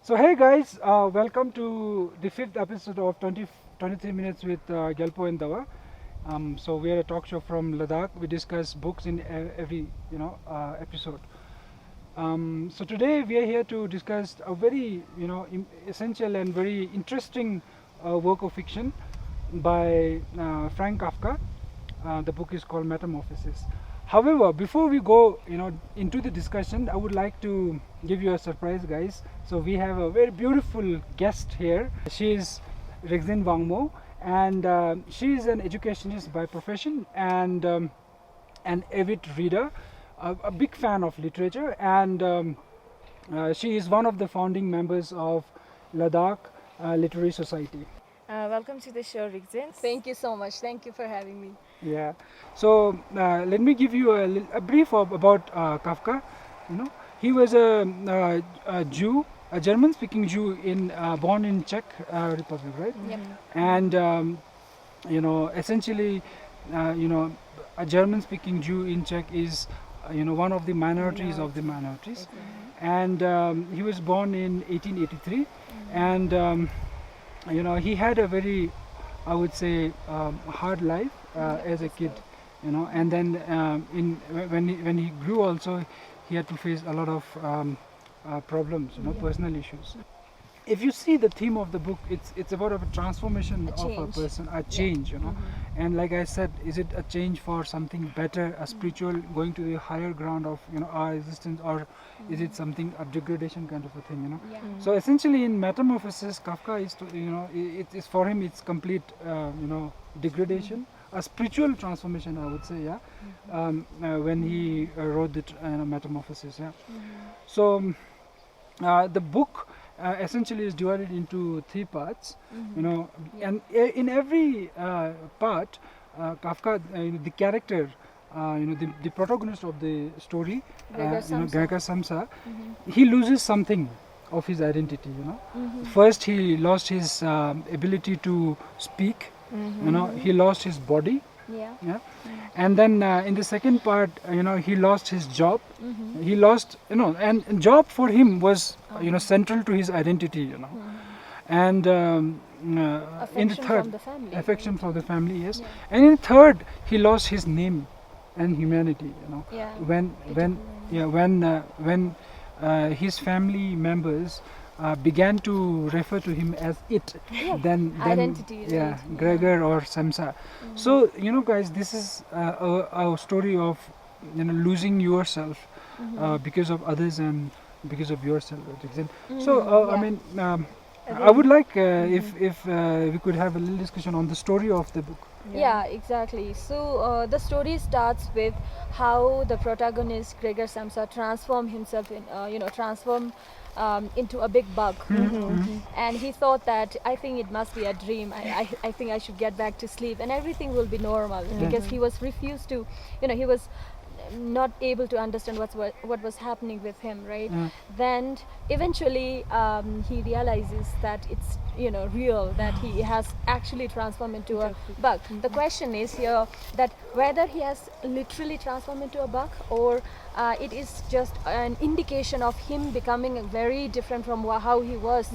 So hey guys, welcome to the 5th episode of 23 Minutes with Gelpo and Dawa. So we are a talk show from Ladakh. We discuss books in every episode. So today we are here to discuss a very essential and very interesting work of fiction by Frank Kafka. The book is called Metamorphosis. However, before we go into the discussion, I would like to give you a surprise, guys. So we have a very beautiful guest here. She is Rexin Wangmo, and she is an educationist by profession and an avid reader, a big fan of literature, and she is one of the founding members of Ladakh Literary Society. Welcome to the show, Rexin. Thank you so much. Thank you for having me. Yeah. So let me give you a brief about Kafka. He was a Jew, a German-speaking Jew, born in Czech Republic, right? Yep. And essentially, a German-speaking Jew in Czech is one of the minorities of the minorities. And he was born in 1883, and he had a very, I would say, hard life as a kid, and then when he grew also, he had to face a lot of problems, personal issues. If you see the theme of the book, it's about a transformation of a person, a change, and like I said, is it a change for something better, a spiritual, going to the higher ground of our existence, or is it something, a degradation kind of a thing, So essentially in Metamorphosis, Kafka is it is for him, it's complete degradation, a spiritual transformation, I would say, when he wrote the Metamorphosis. So the book essentially is divided into 3 parts, and in every part, Kafka, the character, the protagonist of the story, Gregor Samsa, he loses something of his identity. First, he lost his ability to speak. He lost his body. And then in the second part, he lost his job. He lost, and job for him was, central to his identity, and in the third, from the family, affection for the family, yes. And in the third, he lost his name and humanity, when his family members began to refer to him as it, then identity, Gregor or Samsa. So guys, this is a story of losing yourself because of others and because of yourself. So I mean, I would like if we could have a little discussion on the story of the book. Yeah, exactly. So the story starts with how the protagonist Gregor Samsa transformed himself into a big bug. And he thought that, I think it must be a dream. I think I should get back to sleep and everything will be normal, because he was refused to, he was not able to understand what was happening with him, right? Then eventually he realizes that it's real, that he has actually transformed into a bug. The question is here that whether he has literally transformed into a bug, or it is just an indication of him becoming very different from how he was,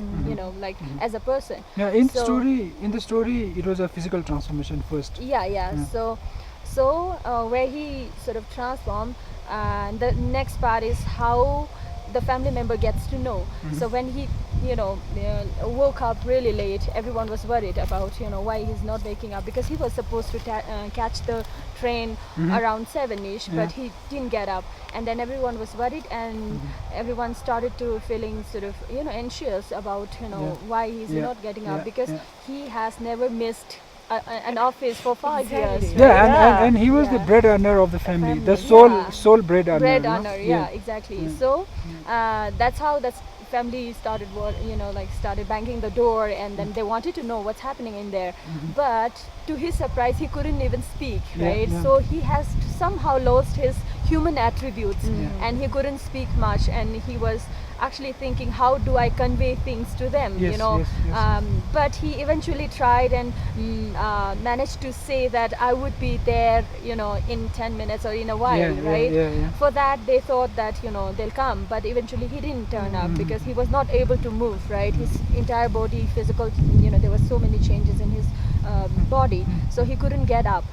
as a person. In the story, it was a physical transformation first. So where he sort of transformed, and the next part is how the family member gets to know. So when he woke up really late, everyone was worried about why he's not waking up, because he was supposed to catch the train around 7ish, but he didn't get up, and then everyone was worried, and everyone started to feeling sort of anxious about why he's not getting up, because he has never missed an office for 5 years. And he was the bread earner of the family, the sole bread earner. Exactly. So that's how the family started started banging the door, and then they wanted to know what's happening in there. But to his surprise, he couldn't even speak, right? So he has somehow lost his human attributes, and he couldn't speak much, and he was actually thinking, how do I convey things to them, Yes, you know. yes, yes. But he eventually tried and managed to say that I would be there, you know, in 10 minutes or in a while, right? Yeah. For that they thought that, you know, they'll come, but eventually he didn't turn up because he was not able to move, right? His entire body, physical, you know, there were so many changes in his body, so he couldn't get up.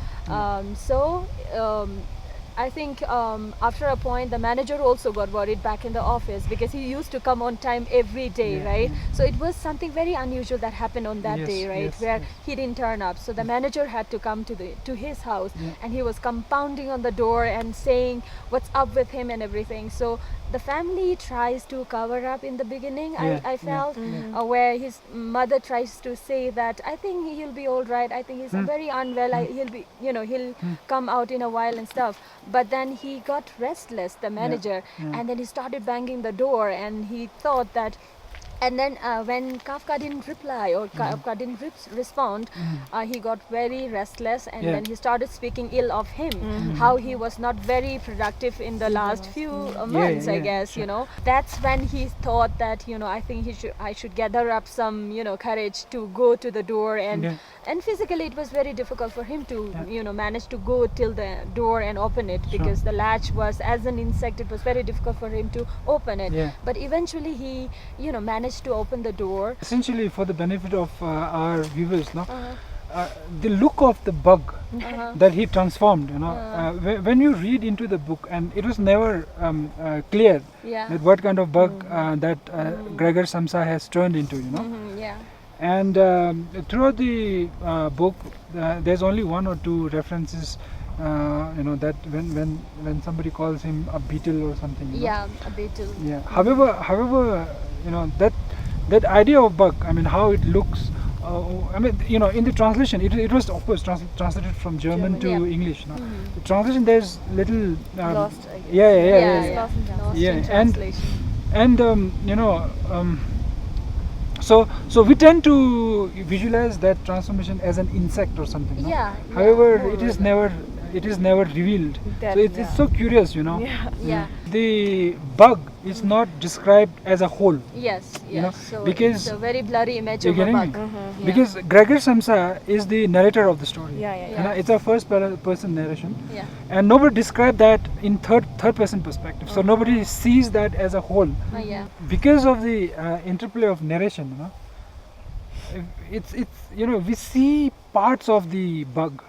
I think after a point the manager also got worried back in the office because he used to come on time every day, right? So it was something very unusual that happened on that day, right? Where he didn't turn up. So the manager had to come to his house, and he was compounding on the door and saying what's up with him and everything. So the family tries to cover up in the beginning, I felt, where his mother tries to say that I think he'll be all right, I think he's very unwell, he'll be, you know, he'll come out in a while and stuff. But then he got restless, the manager, and then he started banging the door, and he thought that. And then when Kafka didn't reply or Kafka didn't respond, he got very restless, and then he started speaking ill of him, how he was not very productive in the last few months, I guess, you know. That's when he thought that, you know, I think I should gather up some, you know, courage to go to the door, and physically it was very difficult for him to, you know, manage to go till the door and open it, because the latch was, as an insect, it was very difficult for him to open it. But eventually he, you know, managed to open the door. Essentially, for the benefit of our viewers, no, the look of the bug that he transformed, you know, when you read into the book, and it was never clear that what kind of bug that Gregor Samsa has turned into, you know. And throughout the book, there's only one or two references, you know, that when somebody calls him a beetle or something. You know? A beetle. However, you know, that idea of bug, I mean, how it looks. I mean, you know, in the translation, it was of course translated from German to English. No? The translation, there's little. Lost, I guess. Lost in translation. And you know. So we tend to visualize that transformation as an insect or something. No? However, it is never revealed. So it's so curious, you know. The bug is not described as a whole. You know, so because it's a very blurry image of a bug. Because Gregor Samsa is the narrator of the story. You know, it's a first person narration. And nobody described that in third person perspective. So nobody sees that as a whole. Because of the interplay of narration, you know, it's you know, we see parts of the bug.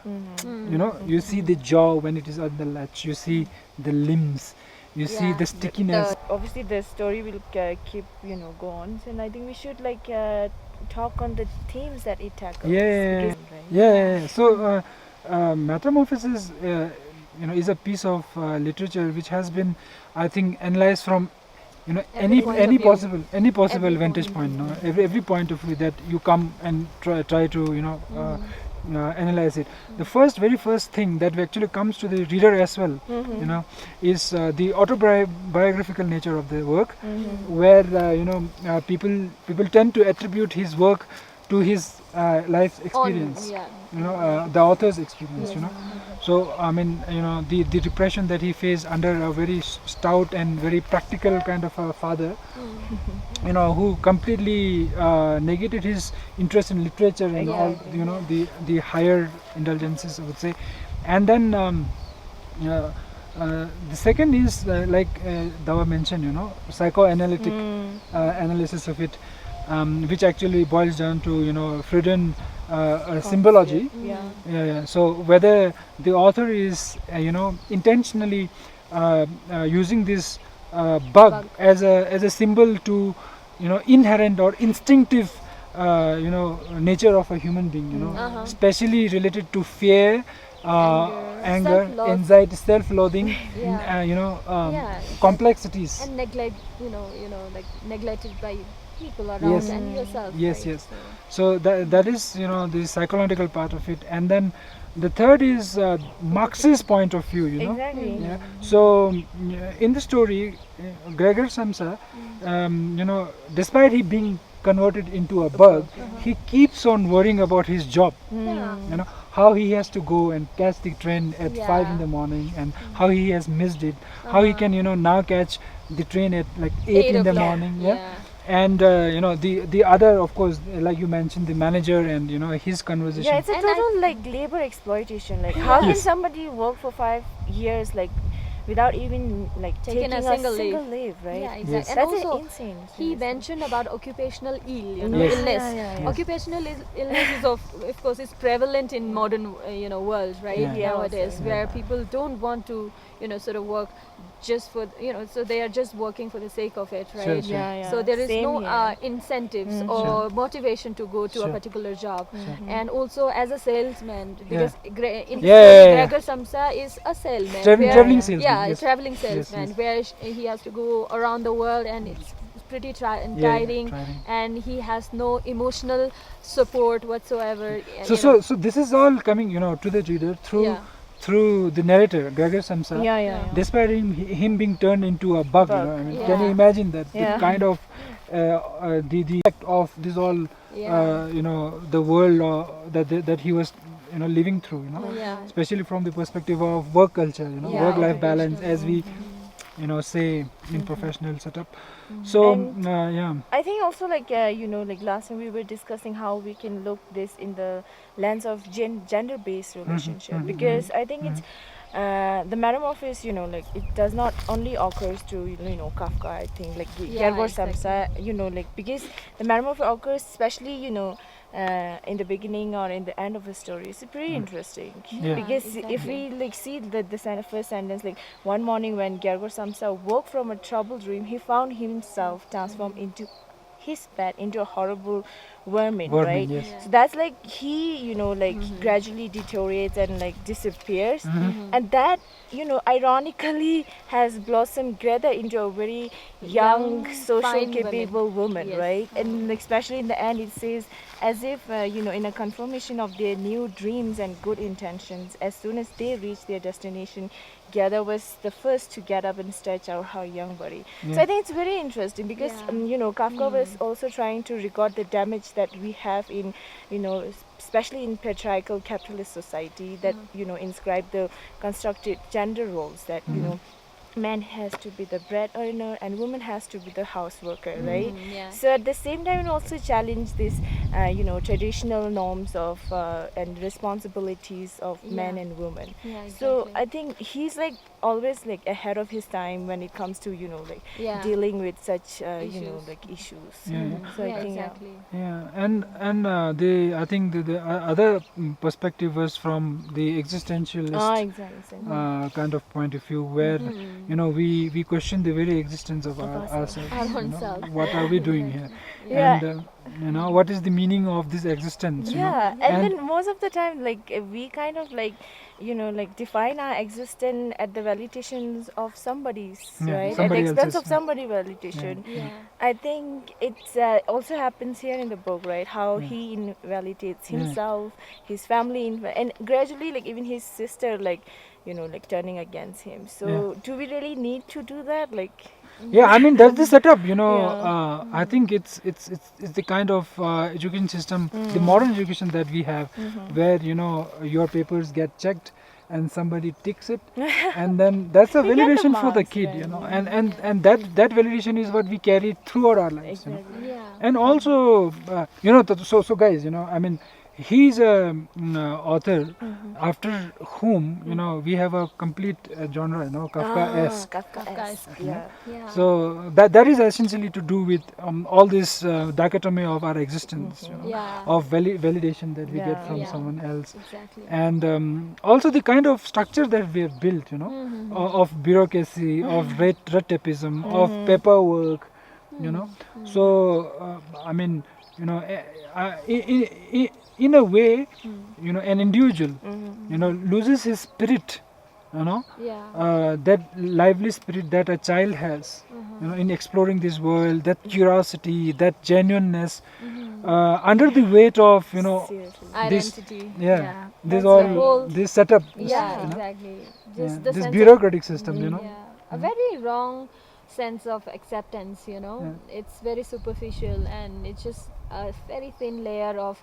You know, you see the jaw when it is on the latch, you see the limbs, you see the stickiness. Obviously the story will keep, you know, go on, and I think we should like talk on the themes that it tackles. So Metamorphosis, you know, is a piece of literature which has been, I think, analyzed from, you know, any possible vantage point. No, every point of view that you come and try to, you know, analyze it. The very first thing that actually comes to the reader as well, you know, is the autobiographical nature of the work, where you know, people tend to attribute his work to his life experience, you know, the author's experience, you know. So I mean, you know, the depression that he faced under a very stout and very practical kind of a father, you know, who completely negated his interest in literature and all, you know, the higher indulgences, I would say. And then the second is like Dawa mentioned, you know, psychoanalytic analysis of it, which actually boils down to, you know, Freudian symbology. So whether the author is you know, intentionally using this bug as a symbol to, you know, inherent or instinctive you know, nature of a human being, you know, especially related to fear, anger, anxiety, self-loathing, you know, complexities, and neglect, you know, like neglected by people around and yourself. So that is, you know, the psychological part of it. And then the third is Marxist point of view, you know. So in the story, Gregor Samsa, you know, despite he being converted into a bug, he keeps on worrying about his job. Yeah. You know, how he has to go and catch the train at 5 in the Yeah. morning, and how he has missed it, how he can now catch the train at like 8 8 in the o'clock. morning. Yeah. And the other, of course, like you mentioned, the manager and his conversation. Yeah, it's a And I- total like labor exploitation. Like, how can Yes. somebody work for 5 years like without even like Taking taking a single leave. leave, right? Yeah, exactly. Yes. And That's also, insane. he seriously. mentioned about occupational Yes. illness. Yeah. Occupational illness is of course is prevalent in modern world, right? Yeah. Yeah, Nowadays, also, where yeah. people don't want to sort of work just for so they are just working for the sake of it, right? Sure, sure. Yeah. So there is Same no here. incentives Mhm. or Sure. motivation to go to Sure. a particular job. Mhm. And also as a salesman, because in Yeah. Gregor Samsa is a salesman. Traveling, where- traveling salesman. Yeah, Yes. traveling Yes, salesman, yes. where he has to go around the world, and it's pretty Yeah, tiring, tiring. and he has no emotional support whatsoever. So this is all coming to the reader through Yeah. through the narrator Gregor Samsa. Yeah. Despite him being turned into a bug, Bug. I mean, Yeah. can you imagine that Yeah. the kind of the effect of this all Yeah. the world that he was living through, Yeah. especially from the perspective of work culture, Yeah, work life occupational. balance, as we say in professional setup. So And yeah. I think also like like last time we were discussing how we can look this in the lens of gender-based relationship, mhm, because I think it's the metamorphosis, like it does not only occurs to Kafka. I think like Yeah, Gerber exactly. Samsa, like because the metamorphosis occurs especially in the beginning or in the end of the story. It's pretty interesting Yeah. because if exactly. we like see the first sentence, like one morning when Gerber Samsa woke from a troubled dream, he found himself transformed into his pet into a horrible vermin, right? Yes. Yeah. So that's like he like gradually deteriorates and like disappears, Mhm. and that ironically has blossomed Greta into a very young, Young, social fine women. capable woman, Yes. right? And especially in the end it says, as if in a confirmation of their new dreams and good intentions, as soon as they reach their destination, Gerda was the first to get up and stretch out her young body. So Yeah. I think it's very interesting because Yeah. Kafka was also trying to record the damage that we have in especially in patriarchal capitalist society that inscribe the constructed gender roles that man has to be the bread earner and woman has to be the house worker, right? Yeah. So at the same time it also challenge this traditional norms of and responsibilities of men Yeah. and women. Yeah, So exactly. I think he's like always like ahead of his time when it comes to like Yeah. dealing with such Issues. like issues. Yeah. So I Yeah, think exactly. Yeah, and I think the other perspective was from the existentialist exactly. kind of point of view, where we question the very existence of ourselves. ourselves. Our own self. What are we doing here? Yeah. And what is the meaning of this existence? Yeah, and And- then most of the time like we kind of like like define our existence at the validations of somebody's, Yeah, right, at the somebody expense else's, of somebody validation. Yeah. I think it's also happens here in the book, right? How he invalidates Yeah. himself, his family, and gradually, like even his sister, like like turning against him. So, do we really need to do that? Like, Yeah, I mean that's the setup. Yeah. I think it's the kind of education system, the modern education that we have, where your papers get checked and somebody ticks it, and then that's a We get the validation for the marks, kid. right? And that validation is what we carry throughout our lives. Exactly. Yeah. And also, so guys, I mean, he's a author after whom we have a complete genre, Kafkaesque. Kafkaesque. Yeah. Yeah. So that is essentially to do with all this dichotomy of our existence, Yeah. of validation that we Yeah. get from Yeah. someone else, Exactly. and also the kind of structure that we have built, of bureaucracy, of red tapeism, of paperwork, So I mean, in a way, an individual, loses his spirit, Yeah. that lively spirit that a child has, in exploring this world, that curiosity, that genuineness, under the weight of Seriously. this, Identity. this That's all the whole- this setup, Yeah, you know, exactly. yeah, Just the this sense bureaucratic system, of, yeah, a very wrong sense of acceptance, it's very superficial, and it's just a very thin layer of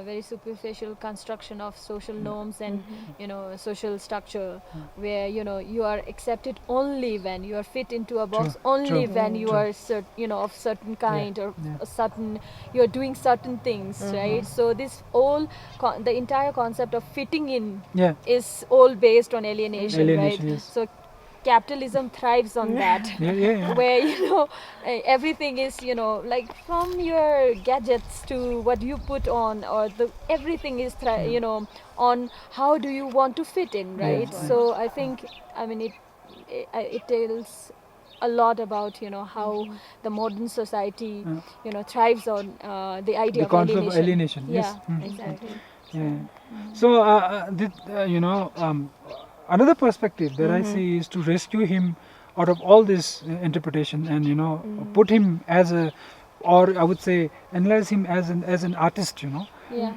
very superficial construction of social norms and social structure, where you are accepted only when you are fit into a box, only when you are of certain kind, or a certain, you're doing certain things, right? So this all the entire concept of fitting in is all based on alienation, right? Yes. So capitalism thrives on that, where everything is like from your gadgets to what you put on, or everything is on how do you want to fit in, right? So I think, I mean, it tells a lot about how the modern society thrives on the idea The concept of alienation. Yes. Exactly. So another perspective that I see is to rescue him out of all this interpretation, and put him as a, or I would say analyze him as an artist,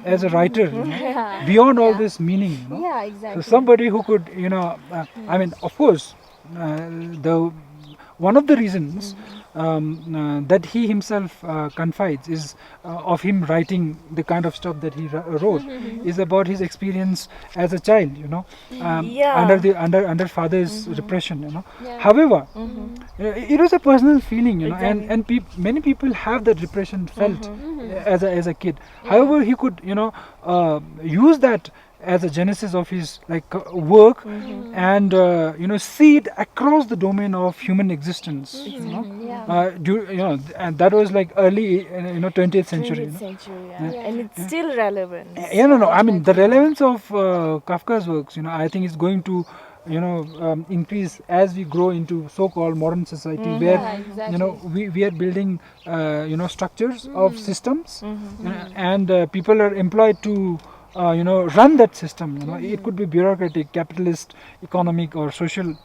as a writer, beyond all this meaning, Yeah, exactly. So somebody who could, I mean, of course, the one of the reasons that he himself confides is of him writing the kind of stuff that he wrote is about his experience as a child, under father's repression, However, it was a personal feeling, and many people have that repression felt as a kid. However, he could use that as a genesis of his work, and see it across the domain of human existence, and that was early 20th century, and it's still relevant. I mean, the relevance of Kafka's works, I think is going to increase as we grow into so-called modern society, where we are building structures of systems, and people are employed to run that system. It could be bureaucratic, capitalist, economic, or social.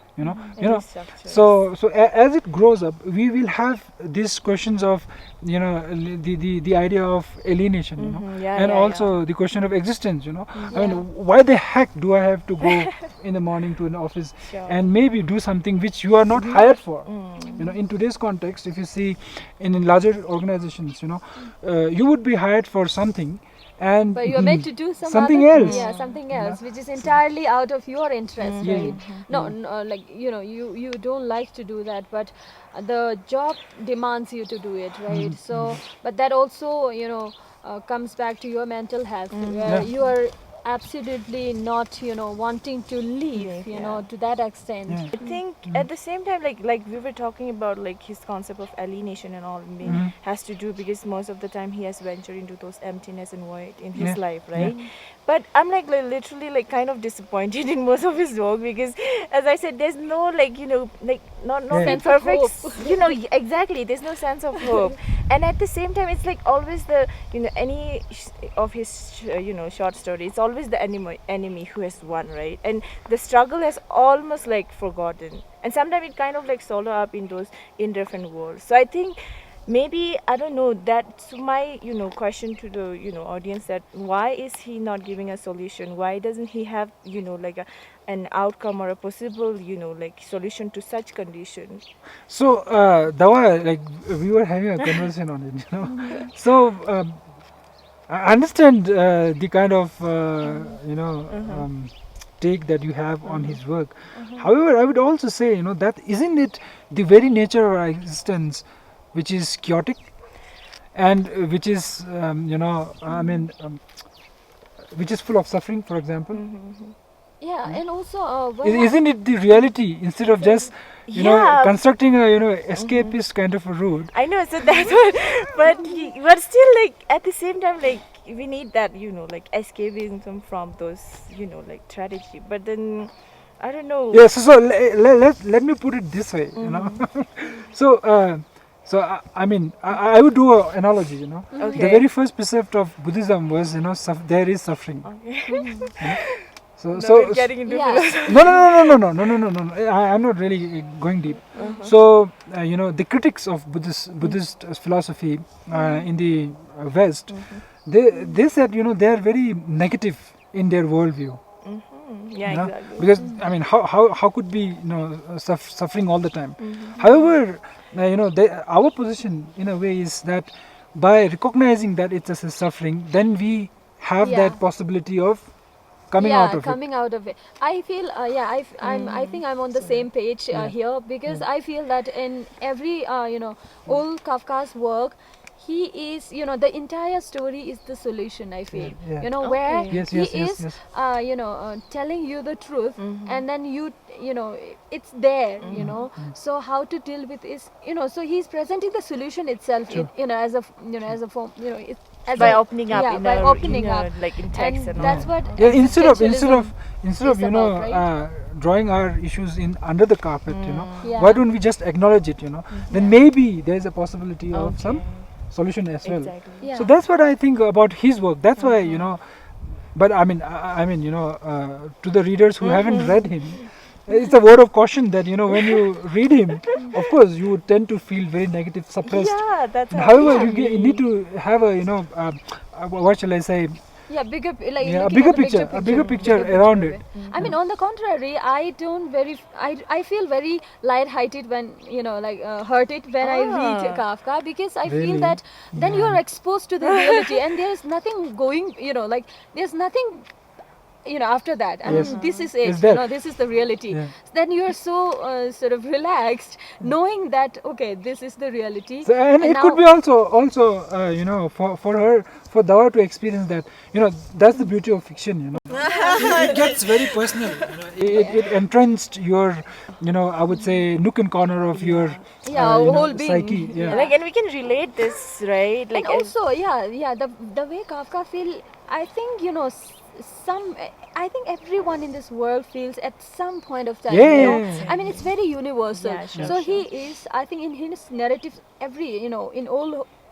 So as it grows up, we will have these questions of the idea of alienation, also the question of existence. I mean, why the heck do I have to go in the morning to an office and maybe do something which you are not hired for? In today's context, if you see in larger organizations, you would be hired for something. But you are meant to do something else. Yeah, something else, which is entirely out of your interest, right? No, like you don't like to do that, but the job demands you to do it, right? So, but that also comes back to your mental health, where you are absolutely not wanting to leave, to that extent. I think at the same time, like we were talking about, his concept of alienation and all has to do because most of the time he has ventured into those emptiness and void in his life, right? But I'm literally kind of disappointed in most of his work, because as I said, there's no not sense perfect of hope. Exactly, there's no sense of hope. And at the same time, it's always the any of his short stories, it's always the enemy who has won, right? And the struggle has almost forgotten, and sometimes it kind of solo up in those in different worlds. So I think maybe, I don't know, that's my question to the audience, that why is he not giving a solution? Why doesn't he have an outcome or a possible solution to such conditions? So Dawa, we were having a conversation on it, so I understand the kind of take that you have on his work. However, I would also say that isn't it the very nature of our existence which is chaotic, and which is which is full of suffering, for example. Yeah, and also isn't it the reality, instead of just constructing a escapist kind of a route? I know, so that's what, but still, at the same time, we need that escapism from those tragedy. But then I don't know. Yeah, so let me put it this way, So I mean, I would do an analogy. Okay. The very first precept of Buddhism was there is suffering. Okay. So getting into no. I'm not really going deep. So the critics of Buddhist philosophy in the West, they said they are very negative in their worldview. Yeah, you know? exactly. Because I mean, how could be suffering all the time? However, our position in a way is that by recognizing that it's a suffering, then we have Yeah. that possibility of coming out of coming out of it. I feel I think I'm on the same page Yeah. here, because I feel that in every all Kafka's work, he is, the entire story is the solution, I feel. Yeah. Where Okay. Yes, he yes, yes, is yes. telling you the truth, and then it's there, so how to deal with is, so he's presenting the solution itself, True. as a as a form, as By a, opening up in by a, opening up, like in text and that's all. what Yeah, instead of existentialism is you know about, right? drawing our issues in under the carpet, Yeah. why don't we just acknowledge it? Then maybe there is a possibility of some Okay. solution as well. Exactly. Yeah. So that's what I think about his work. That's why But I mean, to the readers who haven't read him, it's a word of caution that when you read him, of course you would tend to feel very negative, suppressed. Yeah, that's how However, it you need to have a what shall I say? Yeah, bigger, like Yeah, a looking bigger at the picture, a bigger picture around of it. I mean, on the contrary, I feel very light-hearted when hurted when I read Ah. Kafka, because I Really? feel that then you are exposed to the reality, and there is nothing going, there's nothing. After that, I Yes. mean, this is Is it. that- This is the reality. Yeah. Then you are so sort of relaxed, knowing that okay, this is the reality. So, and it could now- be also for her, for Dawa to experience that, that's the beauty of fiction. It gets very personal. It entrenched your, I would say, nook and corner of your whole being. psyche. Yeah. Like, and we can relate this, right? Like, And also, the way Kafka feel, I think I think everyone in this world feals at some point of time. Yeah. I mean, it's very universal. Yeah, sure, So sure. he is, I think, in his narratives,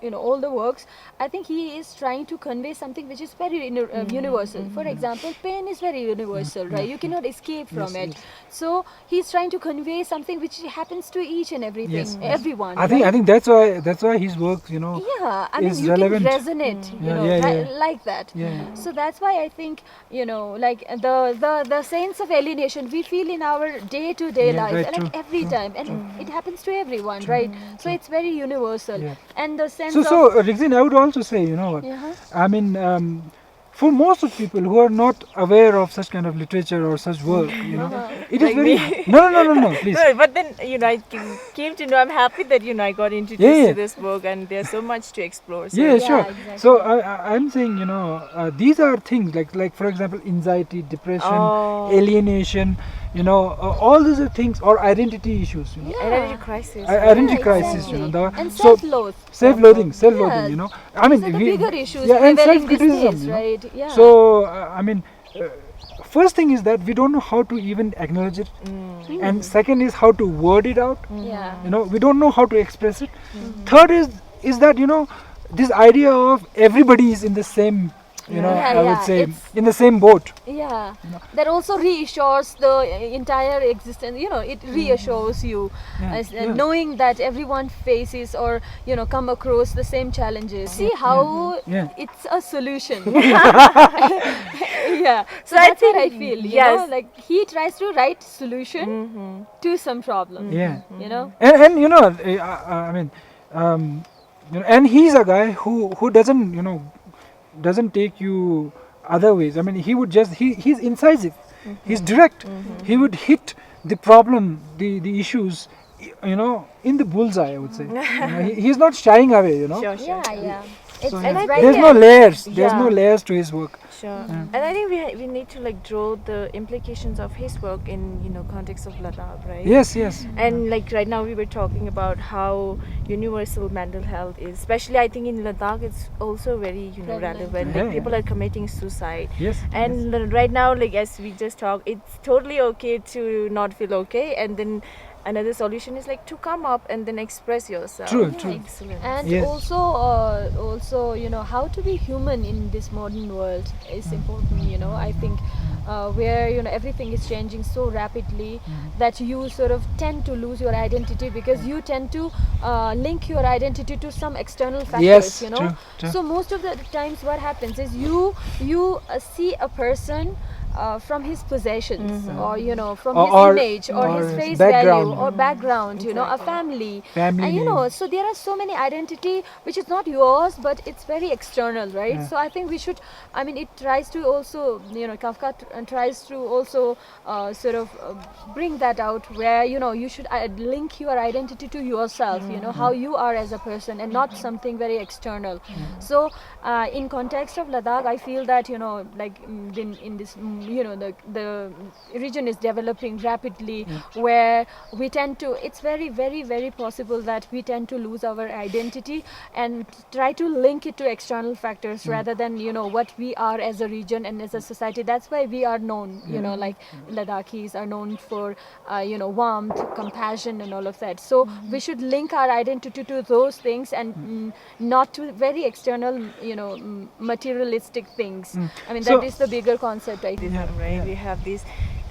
in all the works, I think he is trying to convey something which is very universal. For example, pain is very universal, right? You cannot escape from it. yes. So he's trying to convey something which happens to each and everyone. I think that's why his work, Yeah, I mean, is you relevant. can resonate, like that. Yeah. So that's why I think, like the sense of alienation we feel in our day-to-day Yeah, life, right, and true, like every time, and it happens to everyone, right? So it's very universal, Yeah. and the sense So Rizin, I would also say, what? Yeah. I mean, for most of people who are not aware of such kind of literature or such work, it is Like very me. no, please. No, but then I came to know. I'm happy that I got introduced Yeah. to this book, and there's so much to explore. So Yeah, sure. exactly. So I'm saying, these are things like for example, anxiety, depression, Oh. alienation, all these are things, or identity issues, Identity crisis. identity crisis, exactly. And so self-loath. self-loathing, Yeah. I mean, These are the bigger issues yeah, and prevailing these self-criticism, days, right? Yeah. So I mean, first thing is that we don't know how to even acknowledge it, and second is how to word it out. yeah. We don't know how to express it. Third is that this idea of everybody is in the same, I would say, it's- in the same boat. Yeah, that also reassures the entire existence. It reassures you, as, yeah. knowing that everyone faces or come across the same challenges. See how Yeah. it's a solution. Yeah, so I that's what I think, feel. yes. Like he tries to write solution to some problem. Yeah. Mm-hmm. And I mean, and he's a guy who doesn't doesn't take you other ways. I mean, he would just he's incisive, he's direct. He would hit the problem, the issues, in the bullseye, I would say. He's not shying away. Sure, sure. Yeah. It's, So, it's yeah. right There's there. no layers. There's no Yeah. layers to his work. Sure. And I think we need to draw the implications of his work in context of Ladakh, right? Yes, yes. And right now we were talking about how universal mental health is, especially I think in Ladakh it's also very Prevalent. relevant. Yeah, People are committing suicide. Yes. And right now, as we just talked, it's totally okay to not feel okay, and then another solution is to come up and then express yourself. True, true. Excellent. And Yes. also how to be human in this modern world is important. I think where everything is changing so rapidly that you sort of tend to lose your identity, because you tend to link your identity to some external factors. Yes, true, true. So most of the times what happens is you see a person from his possessions, or from Or- his image, or his or face background. value or background, a family. Family And name. so there are so many identity which is not yours, but it's very external, right? Yeah. So I think we should, it tries to also, Kafka tries to also sort of bring that out, where you should link your identity to yourself, how you are as a person, and not something very external. So in context of Ladakh, I feel that like in this the region is developing rapidly, where we tend to, it's very very very possible that we tend to lose our identity and try to link it to external factors rather than what we are as a region and as a society. That's why we are known, like Ladakhis are known for warmth, compassion, and all of that. So we should link our identity to those things, and not to very external materialistic things. I mean, So- that is the bigger concept, I think. Right, we have the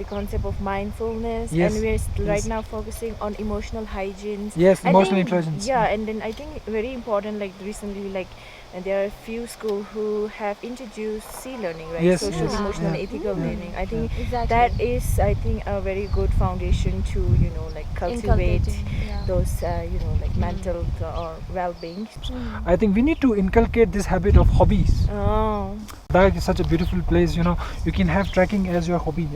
concept of mindfulness, Yes, and we're right yes. now focusing on emotional hygiene. Yes, I emotional think- intelligence. Yeah, and then I think very important, like recently, like and there are a few schools who have introduced C learning, right? Yes, Social, yes, emotional, yeah. ethical learning. I think Exactly. that is, I think, a very good foundation to like cultivate Inculcating, yeah. those like mental or well-being. I think we need to inculcate this habit of hobbies. Oh, Ladakh is such a beautiful place, you can have trekking as your hobby,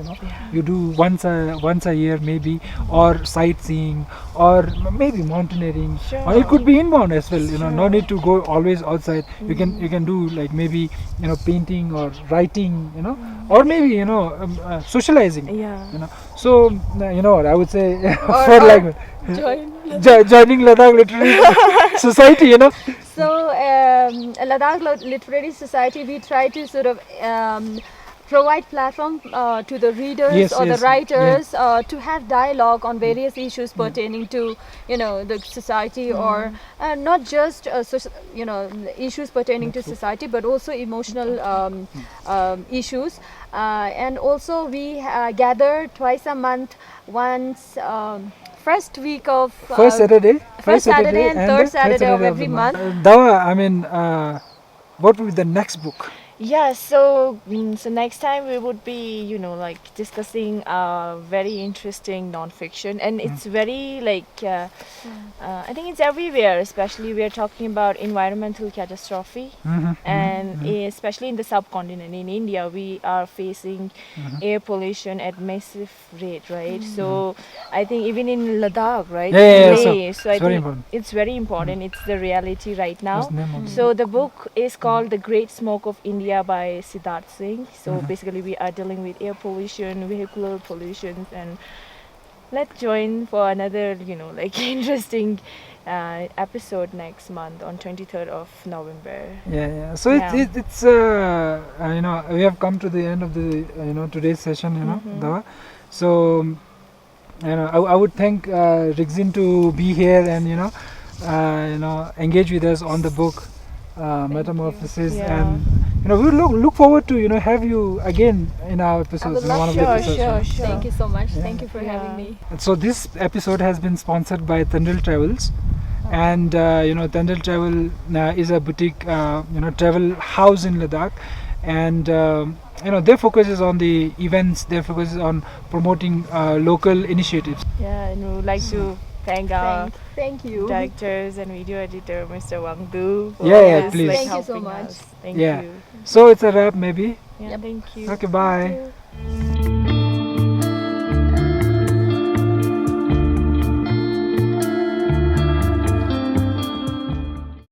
you do once a year maybe, or sightseeing, or maybe mountaineering, or it could be inbound as well, no need to go always outside. You can do like maybe painting or writing, or maybe socializing, yeah. so what I would say Or- for or like join joining Ladakh Literary Society, So, Ladakh Literary Society, we try to sort of provide platform to the readers Yes, or yes, the writers to have dialogue on various issues pertaining to, the society, or not just issues pertaining to society, but also emotional issues. And also we gather twice a month, once. First week of First Saturday and third the Saturday of every month. Dawa, I mean, what will be the next book? Yeah, so so next time we would be, like discussing very interesting nonfiction, and it's very like I think it's everywhere. Especially we are talking about environmental catastrophe, and especially in the subcontinent, in India, we are facing air pollution at massive rate, right? So I think even in Ladakh, right? Yeah, Leh, so I it's very think important. it's very important. It's the reality right now. What's the name of the So the book is called The Great Smoke of India by Siddharth Singh. So basically we are dealing with air pollution, vehicular pollution, and let's join for another, like interesting episode next month on 23rd of November. Yeah. So Yeah. it's we have come to the end of the today's session, Dawa. So I would thank Rigzin to be here and engage with us on the book Metamorphosis, Yeah. and we look forward to have you again in our I episodes. would love one of the Sure, episodes. sure, sure. Thank you so much. Yeah. Thank you for Yeah. having me. So this episode has been sponsored by Thandal Travels, and Thandal Travel is a boutique travel house in Ladakh, and their focus is on the events. Their focus is on promoting local initiatives. Yeah, and we would like to thank our Thank you. directors and video editor, Mr. Wang Du. for Yeah, always, please. like, Thank you so helping much. us. Thank Yeah. you. So it's a wrap, maybe. Yeah, Yep. thank you. Okay, bye. Thank you.